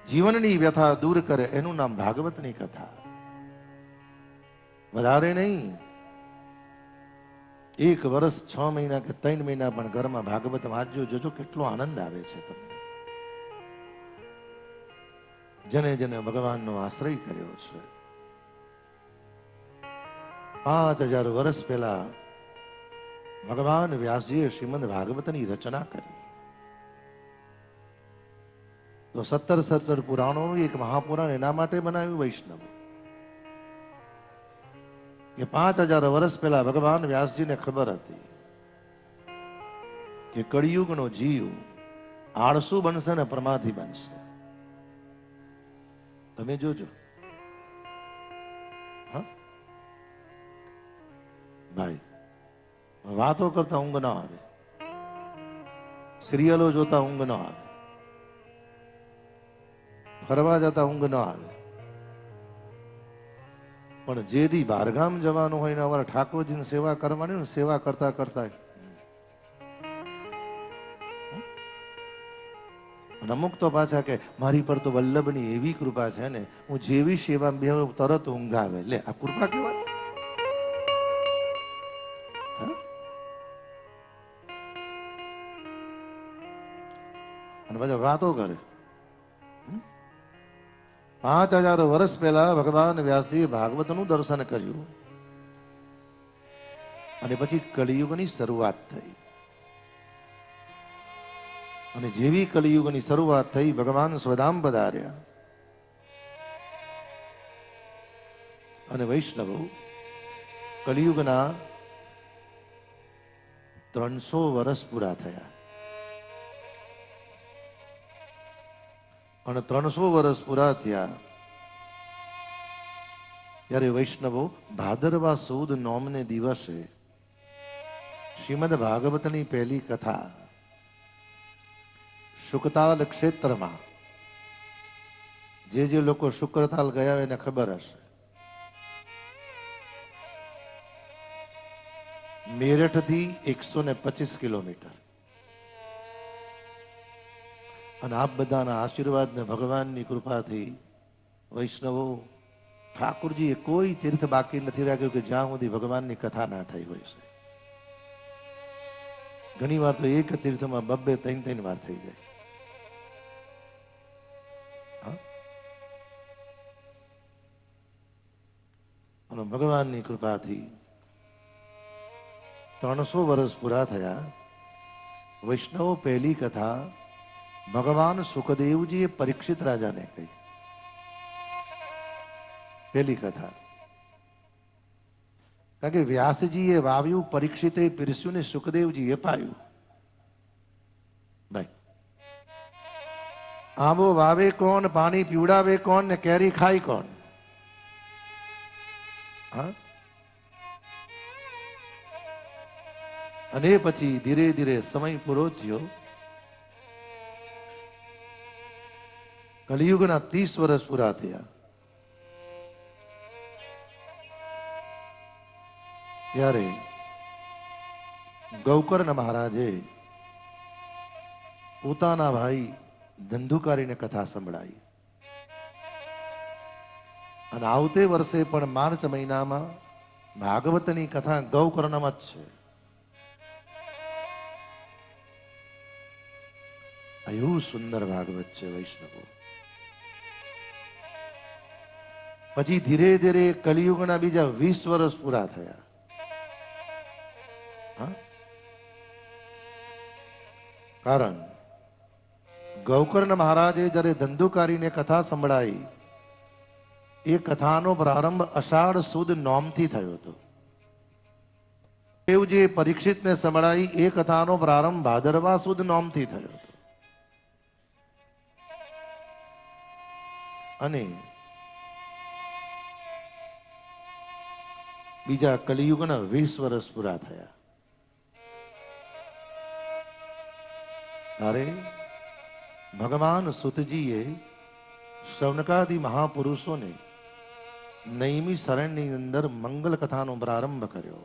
જીવનની વ્યથા દૂર કરે એનું નામ ભાગવતની કથા. વધારે નહીં, 1 વર્ષ 6 મહિના કે 3 મહિના પણ ઘરમાં ભાગવત વાંચજો, જોજો કેટલો આનંદ આવે છે તમને. જેને જેને ભગવાનનો આશ્રય કર્યો છે. 5000 વર્ષ પહેલા ભગવાન વ્યાસજીએ શ્રીમદ ભાગવતની રચના કરી. તો 17 પુરાણોનું એક મહાપુરાણ એના માટે બનાવ્યું વૈષ્ણવ કે 5000 વર્ષ પહેલા ભગવાન વ્યાસજીને ખબર હતી કે કળિયુગનો જીવ આળસુ બનશે ને પ્રમાદી બનશે. તમે જોજો હા ભાઈ, વાતો કરતા ઊંઘ ન આવે, સિરિયલો જોતા ઊંઘ ન આવે, ફરવા જતા ઊંઘ ન આવે, પણ જે દી બહારગામ જવાનું હોય ને અમારા ઠાકોરજીની સેવા કરવાની ને, સેવા કરતા કરતા અમુક તો પાછા કે મારી પર તો વલ્લભની એવી કૃપા છે ને, હું જેવી સેવા બે તરત ઊંઘ આવે. લે, આ કૃપા કેવાય? અને પાછા વાતો કરે. 5000 વર્ષ પહેલા ભગવાન વ્યાસજીએ ભાગવતનું દર્શન કર્યું અને પછી કલિયુગની શરૂઆત થઈ. અને જેવી કલિયુગની શરૂઆત થઈ, ભગવાન સ્વધામ પધાર્યા અને વૈષ્ણવો કલિયુગના 300 વર્ષ પૂરા થયા. અને 300 વર્ષ પૂરા થયા ત્યારે વૈષ્ણવો ભાદરવા સુદ નોમને દિવસે શ્રીમદ ભાગવતની પહેલી કથા શુકતાલ ક્ષેત્રમાં, જે લોકો શુક્રતાલ ગયા એને ખબર હશે, મેરઠથી 125 કિલોમીટર. અને આપ બધાના આશીર્વાદ ને ભગવાનની કૃપાથી વૈષ્ણવો ઠાકોરજીએ કોઈ તીર્થ બાકી નથી રાખ્યું કે જ્યાં સુધી ભગવાનની કથા ના થઈ હોય છે. ઘણી વાર તો એક તીર્થમાં 2-3 વાર થઈ જાય. અને ભગવાનની કૃપાથી 300 વર્ષ પૂરા થયા. વૈષ્ણવો પહેલી કથા ભગવાન સુખદેવજીએ પરીક્ષિત રાજાને કહી. પહેલી કથા, કારણ કે વ્યાસજીએ વાવ્યું, પરીક્ષિતે પીરસ્યું ને સુખદેવજીએ પાયું. ભાઈ, આંબો વાવે કોણ, પાણી પીવડાવે કોણ ને કેરી ખાય કોણ? હા. અને પછી ધીરે ધીરે સમય પૂરો થયો. કલિયુગના 30 વર્ષ પૂરા થયા ત્યારે ગૌકર્ણ મહારાજે પોતાના ભાઈ ધંધુકારીને કથા સંભળાવી. અને આવતે વર્ષે પણ માર્ચ મહિનામાં ભાગવતની કથા ગૌકર્ણમાં જ છે. એવું સુંદર ભાગવત છે વૈષ્ણવો. પછી ધીરે ધીરે કલિયુગના બીજા 20 વર્ષ પૂરા થયા. કારણ ગૌકર્ણ મહારાજે જ્યારે ધંધુકારીને કથા સંભળાવી, એ કથાનો પ્રારંભ અષાઢ સુદ નોમથી થયો હતો. એવું જે પરીક્ષિતને સંભળાવી, એ કથાનો પ્રારંભ ભાદરવા સુદ નોમથી થયો હતો. અને બીજા કલિયુગના 20 વર્ષ પૂરા થયા ત્યારે ભગવાન સુતજીએ શૌનકાદિ મહાપુરુષોને નૈમી શરણની અંદર મંગલ કથાનો પ્રારંભ કર્યો.